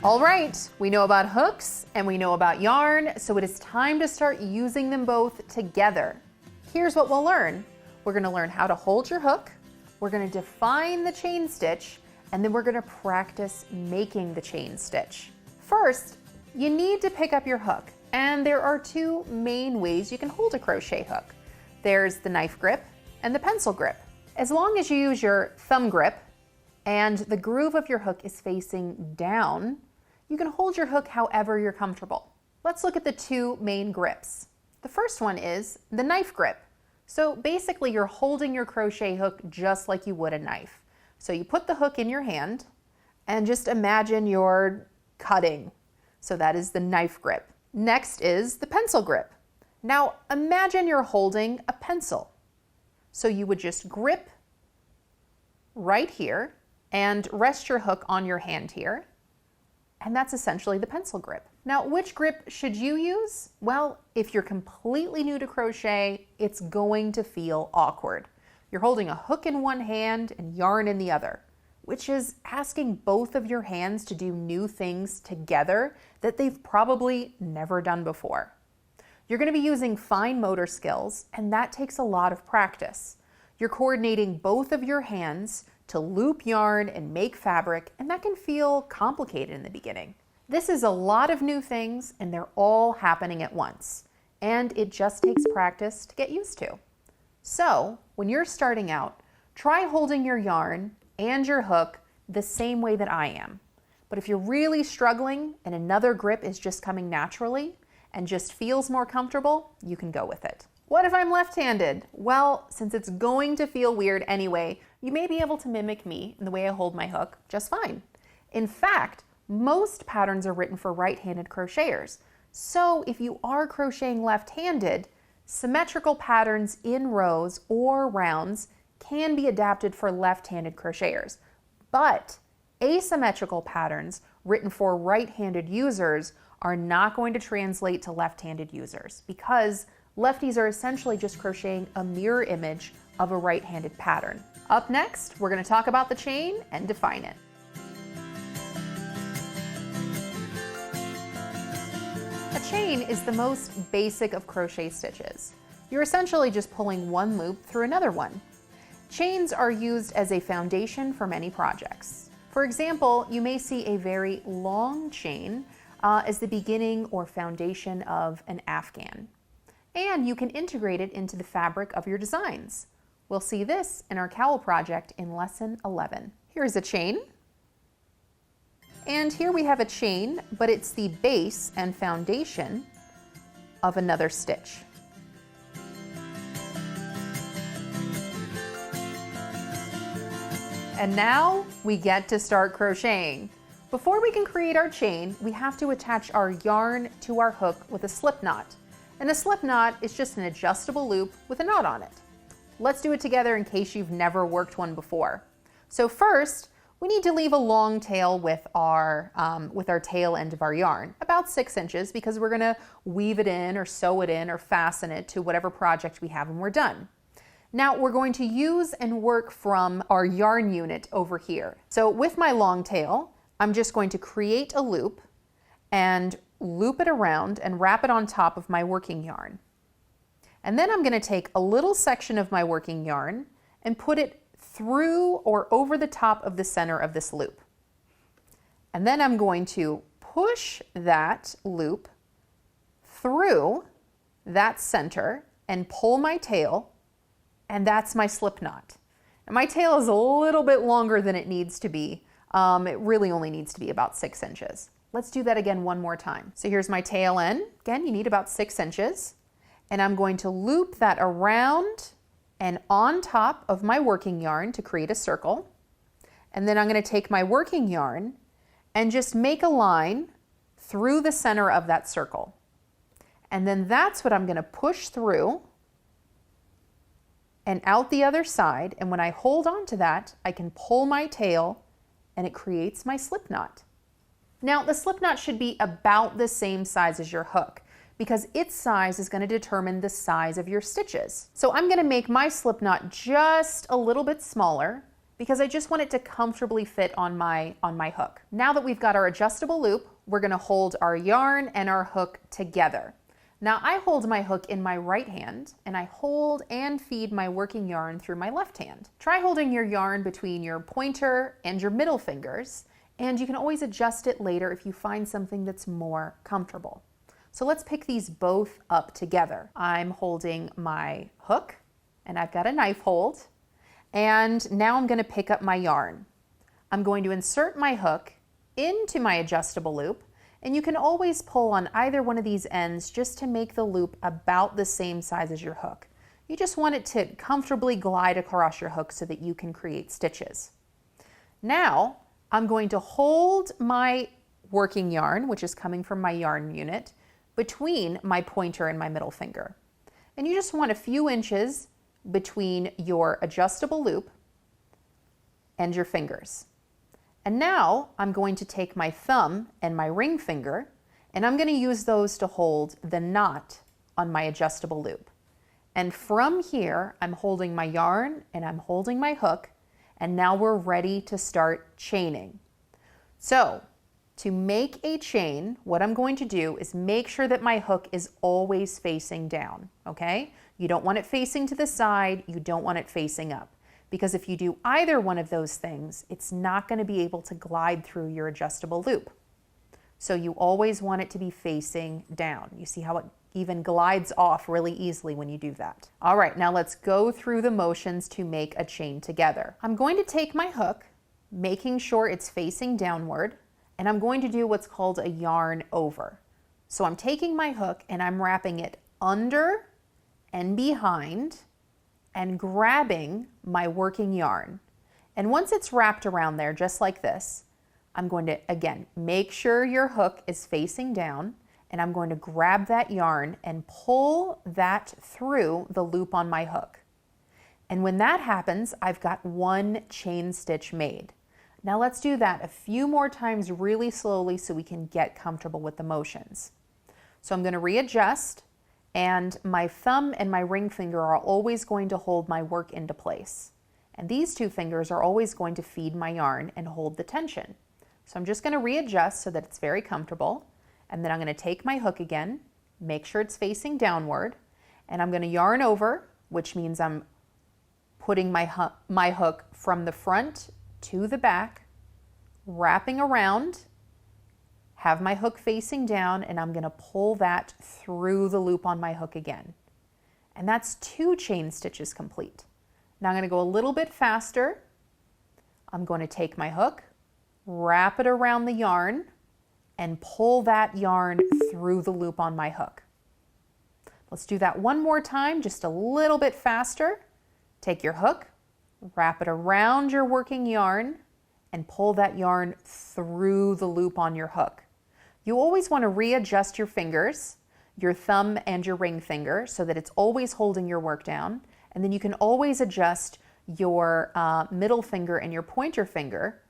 All right, we know about hooks and we know about yarn, so it is time to start using them both together. Here's what we'll learn. We're going to learn how to hold your hook, we're going to define the chain stitch, and then we're going to practice making the chain stitch. First, you need to pick up your hook, and there are two main ways you can hold a crochet hook. There's the knife grip and the pencil grip. As long as you use your thumb grip and the groove of your hook is facing down, you can hold your hook however you're comfortable. Let's look at the two main grips. The first one is the knife grip. So basically you're holding your crochet hook just like you would a knife. So you put the hook in your hand and just imagine you're cutting. So that is the knife grip. Next is the pencil grip. Now imagine you're holding a pencil. So you would just grip right here and rest your hook on your hand here. And that's essentially the pencil grip. Now, which grip should you use? Well, if you're completely new to crochet, it's going to feel awkward. You're holding a hook in one hand and yarn in the other, which is asking both of your hands to do new things together that they've probably never done before. You're going to be using fine motor skills, and that takes a lot of practice. You're coordinating both of your hands to loop yarn and make fabric, and that can feel complicated in the beginning. This is a lot of new things, and they're all happening at once, and it just takes practice to get used to. So, when you're starting out, try holding your yarn and your hook the same way that I am. But if you're really struggling and another grip is just coming naturally and just feels more comfortable, you can go with it. What if I'm left-handed? Well, since it's going to feel weird anyway, you may be able to mimic me in the way I hold my hook just fine. In fact, most patterns are written for right-handed crocheters. So if you are crocheting left-handed, symmetrical patterns in rows or rounds can be adapted for left-handed crocheters. But asymmetrical patterns written for right-handed users are not going to translate to left-handed users because lefties are essentially just crocheting a mirror image of a right-handed pattern. Up next, we're going to talk about the chain and define it. A chain is the most basic of crochet stitches. You're essentially just pulling one loop through another one. Chains are used as a foundation for many projects. For example, you may see a very long chain as the beginning or foundation of an afghan. And you can integrate it into the fabric of your designs. We'll see this in our cowl project in lesson 11. Here's a chain. And here we have a chain, but it's the base and foundation of another stitch. And now we get to start crocheting. Before we can create our chain, we have to attach our yarn to our hook with a slip knot. And a slip knot is just an adjustable loop with a knot on it. Let's do it together in case you've never worked one before. So first, we need to leave a long tail with our tail end of our yarn, about 6 inches, because we're gonna weave it in or sew it in or fasten it to whatever project we have when we're done. Now we're going to use and work from our yarn unit over here. So with my long tail, I'm just going to create a loop and loop it around and wrap it on top of my working yarn. And then I'm going to take a little section of my working yarn and put it through or over the top of the center of this loop. And then I'm going to push that loop through that center and pull my tail, and that's my slip knot. And my tail is a little bit longer than it needs to be. It really only needs to be about 6 inches. Let's do that again one more time. So here's my tail end. Again, you need about 6 inches. And I'm going to loop that around and on top of my working yarn to create a circle. And then I'm going to take my working yarn and just make a line through the center of that circle. And then that's what I'm going to push through and out the other side. And when I hold on to that, I can pull my tail and it creates my slip knot. Now, the slip knot should be about the same size as your hook because its size is going to determine the size of your stitches. So I'm going to make my slip knot just a little bit smaller because I just want it to comfortably fit on my hook. Now that we've got our adjustable loop, we're going to hold our yarn and our hook together. Now I hold my hook in my right hand and I hold and feed my working yarn through my left hand. Try holding your yarn between your pointer and your middle fingers, and you can always adjust it later if you find something that's more comfortable. So let's pick these both up together. I'm holding my hook and I've got a knife hold, and now I'm going to pick up my yarn. I'm going to insert my hook into my adjustable loop, and you can always pull on either one of these ends just to make the loop about the same size as your hook. You just want it to comfortably glide across your hook so that you can create stitches. Now I'm going to hold my working yarn, which is coming from my yarn unit, between my pointer and my middle finger. And you just want a few inches between your adjustable loop and your fingers. And now I'm going to take my thumb and my ring finger, and I'm going to use those to hold the knot on my adjustable loop. And from here, I'm holding my yarn and I'm holding my hook, and now we're ready to start chaining. So to make a chain, what I'm going to do is make sure that my hook is always facing down, okay? You don't want it facing to the side, you don't want it facing up. Because if you do either one of those things, it's not going to be able to glide through your adjustable loop. So you always want it to be facing down. You see how it even glides off really easily when you do that. All right, now let's go through the motions to make a chain together. I'm going to take my hook, making sure it's facing downward, and I'm going to do what's called a yarn over. So I'm taking my hook and I'm wrapping it under and behind and grabbing my working yarn. And once it's wrapped around there, just like this, I'm going to, again, make sure your hook is facing down, and I'm going to grab that yarn and pull that through the loop on my hook. And when that happens, I've got one chain stitch made. Now let's do that a few more times really slowly so we can get comfortable with the motions. So I'm going to readjust, and my thumb and my ring finger are always going to hold my work into place. And these two fingers are always going to feed my yarn and hold the tension. So I'm just going to readjust so that it's very comfortable. And then I'm going to take my hook again, make sure it's facing downward, and I'm going to yarn over, which means I'm putting my hook from the front to the back, wrapping around, have my hook facing down, and I'm going to pull that through the loop on my hook again. And that's 2 chain stitches complete. Now I'm going to go a little bit faster. I'm going to take my hook, wrap it around the yarn, and pull that yarn through the loop on my hook. Let's do that one more time, just a little bit faster. Take your hook, wrap it around your working yarn, and pull that yarn through the loop on your hook. You always want to readjust your fingers, your thumb and your ring finger, so that it's always holding your work down. And then you can always adjust your middle finger and your pointer finger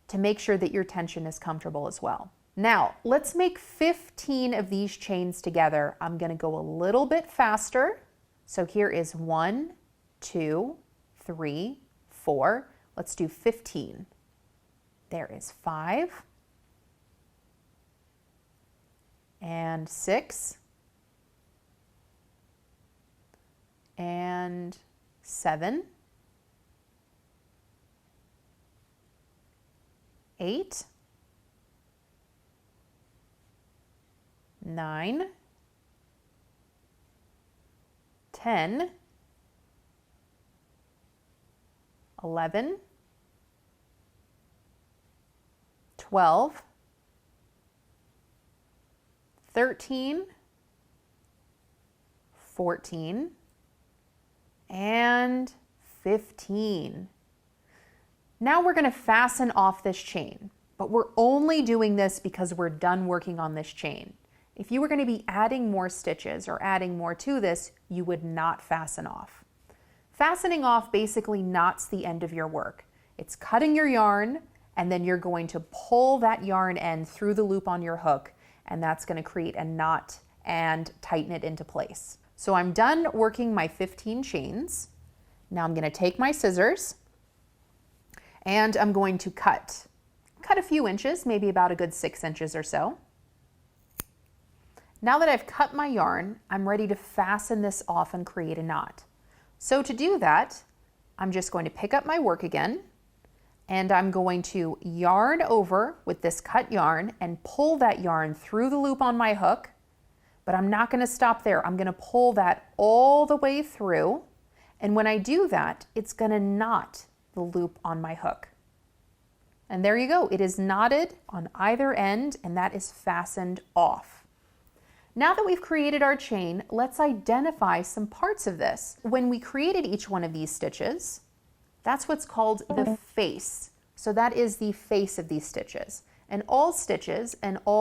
to make sure that your tension is comfortable as well. Now, let's make 15 of these chains together. I'm going to go a little bit faster. So here is 1, 2, 3, 4. Let's do 15. There is 5 and 6 and 7, 8, 9, 10, 11, 12, 13, 14, and 15. Now we're going to fasten off this chain, but we're only doing this because we're done working on this chain. If you were going to be adding more stitches or adding more to this, you would not fasten off. Fastening off basically knots the end of your work. It's cutting your yarn, and then you're going to pull that yarn end through the loop on your hook, and that's going to create a knot and tighten it into place. So I'm done working my 15 chains. Now I'm going to take my scissors, And I'm going to cut a few inches, maybe about a good 6 inches or so. Now that I've cut my yarn, I'm ready to fasten this off and create a knot. So to do that, I'm just going to pick up my work again, and I'm going to yarn over with this cut yarn and pull that yarn through the loop on my hook, but I'm not going to stop there. I'm going to pull that all the way through, and when I do that, it's going to knot the loop on my hook. And there you go. It is knotted on either end, and that is fastened off. Now that we've created our chain, let's identify some parts of this. When we created each one of these stitches, that's what's called the face. So that is the face of these stitches. And all stitches and all